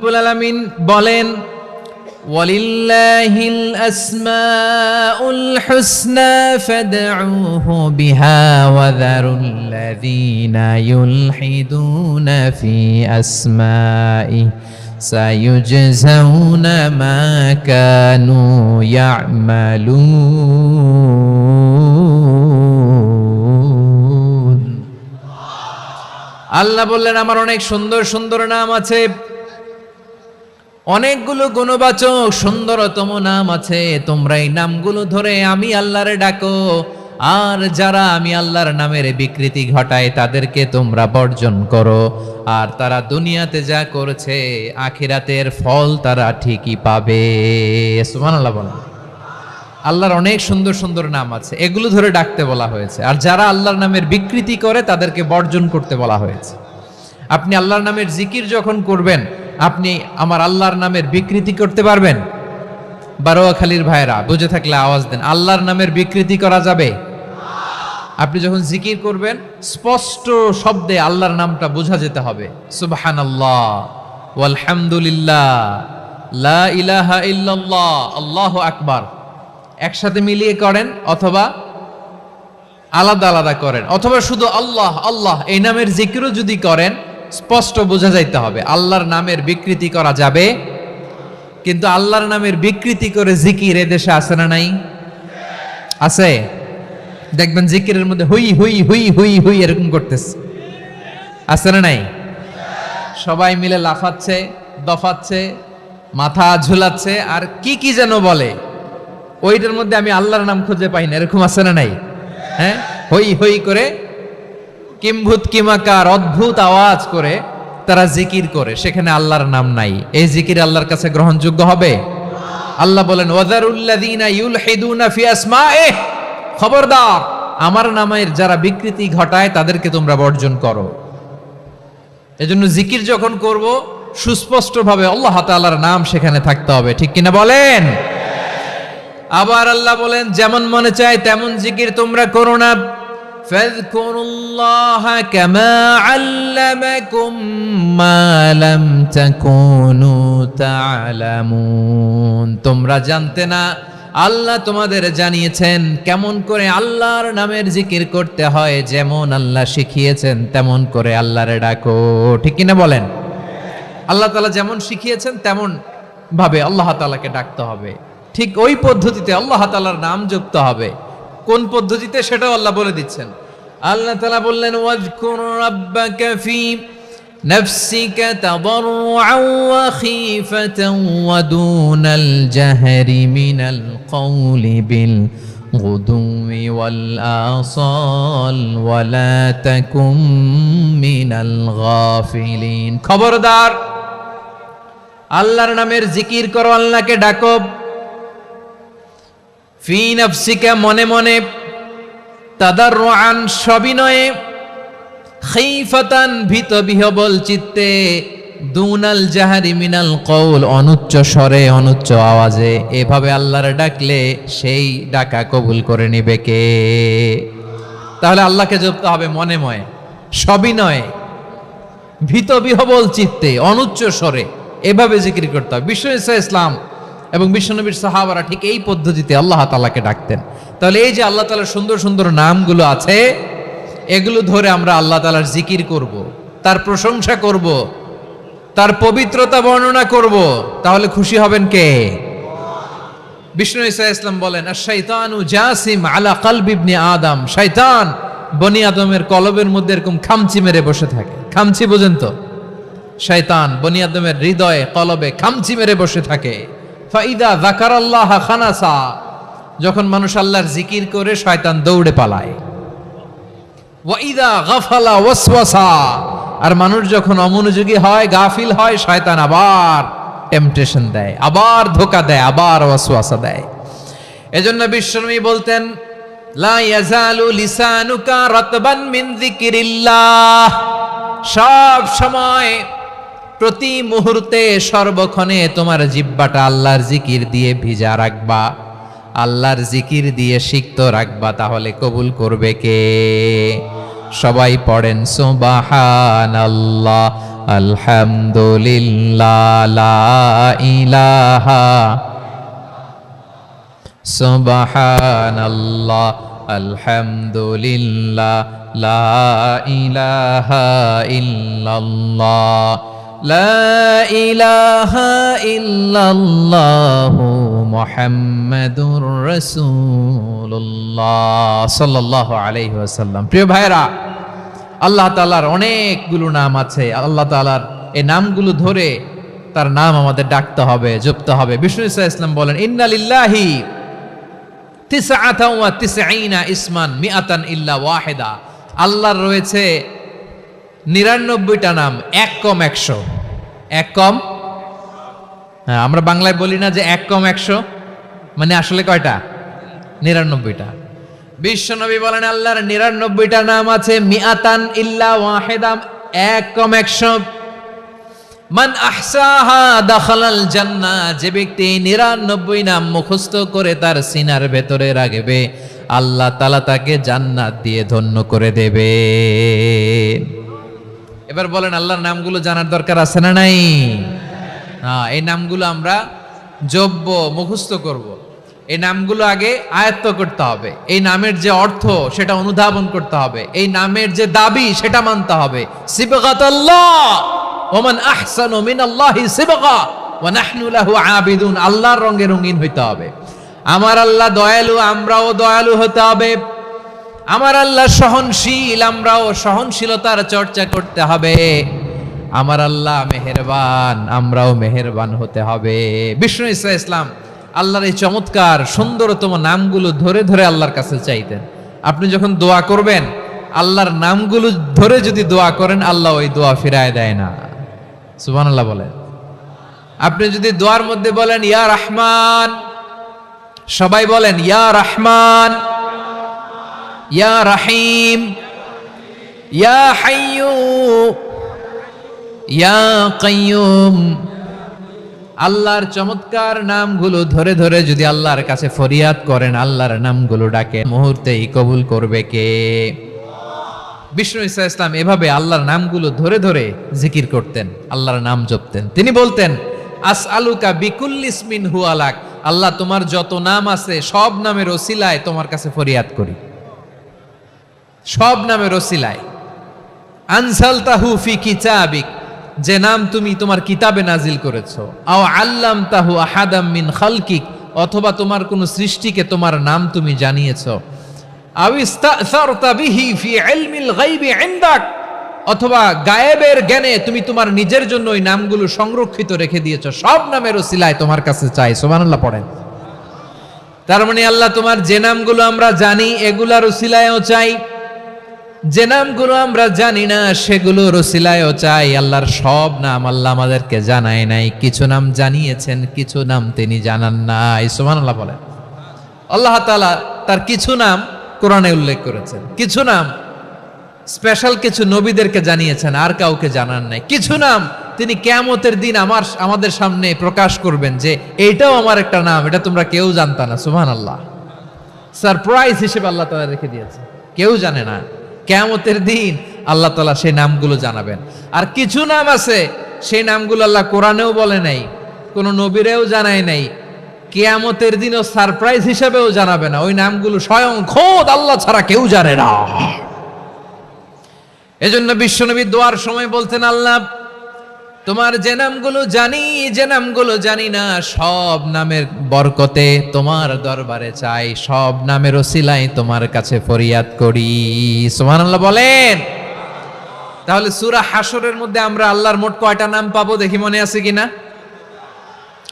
রব্বুল আলামিন বলেন ওয়ালিল্লাহিল আসমাউল হুসনা ফাদউহু বিহা ওয়া যারুল্লাযীনা ইউলহিদুনা ফি আসমাইহি সায়ুজজাউনা মা কানু ইয়া'মালুন। আল্লাহ বললেন আমার অনেক সুন্দর সুন্দর নাম আছে, অনেকগুলো গুণবাচক সুন্দরতম নাম আছে। তোমরা এই নামগুলো ধরে আমি আল্লাহরে ডাকো, আর যারা আমি আল্লাহর নামের বিকৃতি ঘটায় তাদেরকে তোমরা বর্জন করো। আর তারা দুনিয়াতে যা করেছে আখিরাতের ফল তারা ঠিকই পাবে। সুবহানাল্লাহ বলেন। আল্লাহর অনেক সুন্দর সুন্দর নাম আছে, এগুলো ধরে ডাকতে বলা হয়েছে। আর যারা আল্লাহর নামের বিকৃতি করে তাদেরকে বর্জন করতে বলা হয়েছে। আপনি আল্লাহর নামের জিকির যখন করবেন, আপনি আমার আল্লাহর নামের বিকৃতি করতে পারবেন? বারোয়াখালীর ভাইরা বুঝে থাকলে আওয়াজ দেন। আল্লাহর নামের বিকৃতি করা যাবে? আপনি যখন জিকির করবেন স্পষ্ট শব্দে আল্লাহর নামটা বোঝা যেতে হবে। সুবহানাল্লাহ, ওয়ালহামদুলিল্লাহ, লা ইলাহা ইল্লাল্লাহ, আল্লাহু আকবার একসাথে মিলিয়ে করেন, অথবা আলাদা আলাদা করেন, অথবা শুধু আল্লাহ আল্লাহ এই নামের জিকিরও যদি করেন স্পষ্ট বোঝা যাইতে হবে। আল্লাহর নামের বিকৃতি করা যাবে, কিন্তু আল্লাহর নামের বিকৃতি করে জিকির এদেশে আছে না নাই? আছে। দেখবেন জিকিরের মধ্যে হুই হুই হুই হুই হুই এরকম করতেছে, আছে না নাই? সবাই মিলে লাফাচ্ছে, দফাচ্ছে, মাথা ঝুলাচ্ছে, আর কি কি যেন বলে, ওইটার মধ্যে আমি আল্লাহর নাম খুঁজে পাই না, এরকম আছে না নাই? হ্যাঁ, হই হই করে কিম্ভূত কিমাকার অদ্ভুত আওয়াজ করে তারা জিকির করে, সেখানে আল্লাহর নাম নাই। এই জিকির আল্লাহর কাছে গ্রহণযোগ্য হবে? আল্লাহ বলেন ওয়াযারুল্লাযীনা ইউলহিদুনা ফি আসমাইহি, খবরদার আমার নামের যারা বিকৃতি ঘটায় তাদেরকে তোমরা বর্জন করো। এজন্য জিকির যখন করব সুস্পষ্টভাবে আল্লাহ তাআলার নাম সেখানে থাকতে হবে, ঠিক কিনা বলেন? আবার আল্লাহ বলেন যেমন মনে চায় তেমন জিকির তোমরা করো না। ফাযকুরুল্লাহা কামা আল্লামাকুম মা লাম তাকুনু তা'লামুন। তোমরা জানতে না, আল্লাহ তোমাদের জানিয়েছেন কেমন করে আল্লাহর নামের জিকির করতে হয়। যেমন আল্লাহ শিখিয়েছেন তেমন করে আল্লাহরে ডাকো, ঠিক কিনা বলেন? আল্লাহ তাআলা যেমন শিখিয়েছেন তেমন ভাবে আল্লাহ তাআলাকে ডাকতে হবে, ঠিক ওই পদ্ধতিতে আল্লাহ তাআলার নাম যুক্ত হবে। কোন পদ্ধতিতে সেটাও আল্লাহ বলে দিচ্ছেন। আল্লাহ তাআলা বললেন ওয়াজকুর রাব্বাকা ফি নাফসিকা তাদাররুআন ওয়া খীফাতান ওয়া দুনাল জাহরি মিনাল কওলি বিল গুদুওয়ি ওয়াল আসাল ওয়া লা তাকুম মিনাল গাফিলিন। খবরদার আল্লাহর নামের জিকির করো, আল্লাহকে ডাকো। ফি নাফসিকা মনে মনে, তাদাররুআন সবিনয়ে, খীফাতান ভীত বিহবল চিত্তে, দুনাল জাহারি মিনাল কওল অনুচ্চ স্বরে অনুচ্চ আওয়াজে। এভাবে আল্লাহর ডাকলে সেই ডাকা কবুল করে নিবে কে? তাহলে আল্লাহকে জপতে হবে মনে মনে, সবিনয়ে, ভীত বিহবল চিত্তে, অনুচ্চ স্বরে, এভাবে জিকির করতে হবে। বিশ্ব ইসলাম এবং বিশ্বনবীর সাহাবারা ঠিক এই পদ্ধতিতে আল্লাহ তাআলাকে ডাকতেন। তাহলে এই যে আল্লাহ তাআলার সুন্দর সুন্দর নামগুলো আছে, এগুলো ধরে আমরা আল্লাহ তাআলার জিকির করব, তার প্রশংসা করব, তার পবিত্রতা বর্ণনা করব, তাহলে খুশি হবেন কে? বিষ্ণু ঈসা ইসলাম বলেন আশ-শাইতানু জাসিম আলা কলবি ইবনে আদম। শয়তান বনি আদমের কলবের মধ্যে এরকম খামচি মেরে বসে থাকে। খামচি বোঝেন তো? শয়তান বনি আদমের হৃদয়ে কলবে খামচি মেরে বসে থাকে। ফাইদা যাকারাল্লাহ খানাসা, যখন মানুষ আল্লাহর জিকির করে শয়তান দৌড়ে পালায়। ওয়াইদা গাফালা ওয়াসওয়াসা, আর মানুষ যখন অমনোযোগী হয়, গাফিল হয়, শয়তান আবার টেম্পটেশন দেয়, আবার ধোঁকা দেয়, আবার ওয়াসওয়াসা দেয়। এজন্য বিশ্বনবী বলতেন লা ইয়াজালু লিসানুকা রাতবান মিন যিকরিল্লাহ, সব সময় প্রতি মুহূর্তে সর্বক্ষণে তোমার জিহ্বাটা আল্লাহর জিকির দিয়ে ভিজা রাখবা, আল্লাহর জিকির দিয়ে সিক্ত রাখবা, তাহলে কবুল করবে কে? সবাই পড়েন সুবহানাল্লাহ আলহামদুলিল্লাহ লা ইলাহা সুবহানাল্লাহ আলহামদুলিল্লাহ লা ইলাহা ইল্লাল্লাহ লা ইলাহা ইল্লাল্লাহু মুহাম্মাদুর রাসূলুল্লাহ সাল্লাল্লাহু আলাইহি ওয়াসাল্লাম। প্রিয় ভাইরা, আল্লাহ তাআলার অনেকগুলো নাম আছে। আল্লাহ তাআলার এই নামগুলো ধরে তার নাম আমাদের ডাকতে হবে, জপতে হবে। বিষ্ণু ইসলাম বলেন, ইন্না লিল্লাহি তিসআতান ওয়া তিসঈনা ইসমান মিআতান ইল্লা ওয়াহিদা। আল্লাহর রয়েছে 99টা নাম, এক কম 100। এক কম, হ্যাঁ, আমরা বাংলায় বলি না যে এক কম 100, মানে আসলে কয়টা? 99টা। বিশ্বনবী বলেন আল্লাহর 99টা নাম আছে, মিআতান ইল্লা ওয়াহিদা, এক কম 100। মান আহসাহা দাখালাল জান্নাহ, যে ব্যক্তি 99 নাম মুখস্থ করে তার সিনার ভেতরে রাখবে, আল্লাহ তাআলা তাকে জান্নাত দিয়ে ধন্য করে দেবে। এবার বলেন, আল্লাহর নামগুলো জানার দরকার আছে না নাই? হ্যাঁ, এই নামগুলো আমরা জপব, মুখস্থ করব। এই নামগুলো আগে আয়ত্ত করতে হবে। এই নামের যে অর্থ সেটা অনুধাবন করতে হবে। এই নামের যে দাবি সেটা মানতে হবে। সিবগাতাল্লাহ ওমান আহসানু মিনাল্লাহি সিবগা ওয়া নাহনু লাহু আবিদুন। আল্লাহর রঙে রঙিন হইতে হবে। আমার আল্লাহ দয়ালু, আমরাও দয়ালু হতে হবে। আমার আল্লাহ সহনশীল, আমরাও সহনশীলতার চর্চা করতে হবে। আমার আল্লাহ মেহেরবান, আমরাও মেহেরবান হতে হবে। বিষ্ণু ঈসা ইসলাম আল্লাহর এই চমৎকার সুন্দরতম নামগুলো ধরে ধরে আল্লাহর কাছে চাইতেন। আপনি যখন দোয়া করবেন, আল্লাহর নামগুলো ধরে যদি দোয়া করেন, আল্লাহ ওই দোয়া ফিরায় দেয় না। সুবহানাল্লাহ বলেন। আপনি যদি দোয়ার মধ্যে বলেন ইয়া রহমান, সবাই বলেন ইয়া রহমান, ইয়া রহিম, ইয়া হাইয়ু, ইয়া কাইয়ুম। আল্লাহর চমৎকার নামগুলো ধরে ধরে যদি আল্লাহর কাছে ফরিয়াদ করেন, আল্লাহর নামগুলো ডাকে, মুহূর্তেই কবুল করবে কে? বিষ্ণু ঈসা ইসলাম এভাবে আল্লাহর নামগুলো ধরে ধরে জিকির করতেন, আল্লাহর নাম জপতেন। তিনি বলতেন, আসআলুকা বিকুল্লি ইসমিন হুয়া লাক, আল্লাহ তোমার যত নাম আছে সব নামের ওসিলায় তোমার কাছে ফরিয়াদ করি, সব নামের ওসিলায়। আনসালতাহু ফি কিতাবিক, যে নাম তুমি তোমার কিতাবে নাজিল করেছো। আও আল্লামতাহু আহাদাম মিন খালকিক, অথবা তোমার কোন সৃষ্টিকে তোমার নাম তুমি জানিয়েছো। আও ইস্তাসারতা বিহি ফি ইলমিল গায়বি ইনদাক, অথবা গায়েবের জ্ঞানে তুমি তোমার নিজের জন্য ওই নামগুলো সংরক্ষিত রেখে দিয়েছো। সব নামের ওসিলায় তোমার কাছে চাই। সুবহানাল্লাহ পড়েন। তার মানে আল্লাহ তোমার যে নামগুলো আমরা জানি এগুলার ওসিলায়ও চাই, যে নামগুলো আমরা জানি না সেগুলোর ওসিলায়ও চাই। আল্লাহর সব নাম আল্লাহ আমাদেরকে জানায় নাই, কিছু নাম জানিয়েছেন, কিছু নাম তিনি জানান নাই। সুবহানাল্লাহ বলেন। আল্লাহ তাআলা তার কিছু নাম কোরআনে উল্লেখ করেছেন, কিছু নাম স্পেশাল কিছু নবীদেরকে জানিয়েছেন, আর কাউকে জানান নাই। কিছু নাম তিনি কিয়ামতের দিন আমাদের সামনে প্রকাশ করবেন যে এইটাও আমার একটা নাম, এটা তোমরা কেউ জানতা না। সুবহানাল্লাহ, সারপ্রাইজ হিসেবে আল্লাহ তাআলা রেখে দিয়েছে, কেউ জানে না। কিয়ামতের দিন আল্লাহ তাআলা সেই নামগুলো জানাবেন। আর কিছু নাম আছে সেই নামগুলো আল্লাহ কোরআনেও বলে নাই, কোনো নবীরেও জানায় নাই, কিয়ামতের দিনও সারপ্রাইজ হিসেবেও জানাবে না। ওই নামগুলো স্বয়ং খোদ আল্লাহ ছাড়া কেউ জানে না। এজন্য বিশ্বনবী দোয়ার সময় বলতেন, আল্লাহ তোমার যে নামগুলো জানি, যে নামগুলো জানি না, সব নামের বরকতে তোমার দরবারে চাই, সব নামের ওসিলায় তোমার কাছে ফরিয়াদ করি। সুবহানাল্লাহ বলেন। তাহলে সূরা হাশরের মধ্যে আমরা আল্লাহর মোট কয়টা নাম পাবো দেখি, মনে আছে কিনা?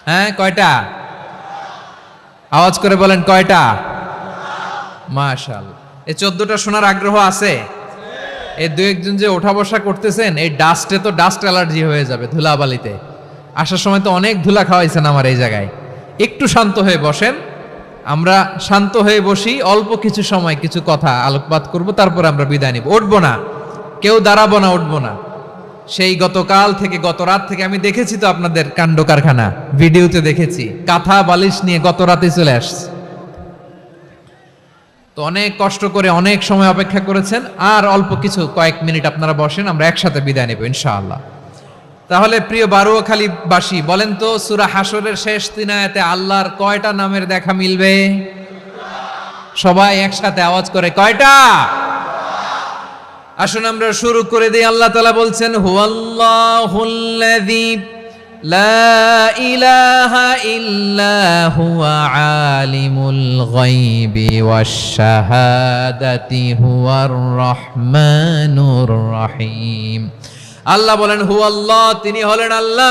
হ্যাঁ, কয়টা? আওয়াজ করে বলেন, কয়টা? মাশাআল্লাহ। এই 14টা শোনার আগ্রহ আছে? এই দু একজন যে ওঠা বসা করতেছেন, এই ডাস্টে তো ডাস্ট অ্যালার্জি হয়ে যাবে, ধুলাবালিতে আসার সময় তো অনেক ধুলা খাওয়াইছেন আমার এই জায়গায়। একটু শান্ত হয়ে বসেন, আমরা শান্ত হয়ে বসি, অল্প কিছু সময় কিছু কথা আলোকপাত করব, তারপর আমরা বিদায় নিব। উঠবো না, কেউ দাঁড়াবো না, উঠবো না। সেই গতকাল থেকে, গত রাত থেকে আমি দেখেছি তো আপনাদের কাণ্ড কারখানা, ভিডিওতে দেখেছি, কাঁথা বালিশ নিয়ে গত রাতে চলে আসছে। তো অনেক কষ্ট করে অনেক সময় অপেক্ষা করেছেন, আর অল্প কিছু কয়েক মিনিট আপনারা বসেন, আমরা একসাথে বিদায় নেব ইনশাআল্লাহ। তাহলে প্রিয় বারুয়াখালীবাসী বলেন তো, সূরা হাশরের শেষ 3 আয়াতে আল্লাহর কয়টা নামের দেখা মিলবে? সবাই একসাথে আওয়াজ করে, কয়টা? আসুন আমরা শুরু করে দিই। আল্লাহ তাআলা বলছেন, হুয়াল্লাহুল্লাযী লা ইলাহা ইল্লা হুয়া আলিমুল গায়বি ওয়াশ শাহাদাতি হুয়ার রহমানুর রহিম। আল্লাহ বলেন, হুয়াল্লাহ, তিনি হলেন আল্লাহ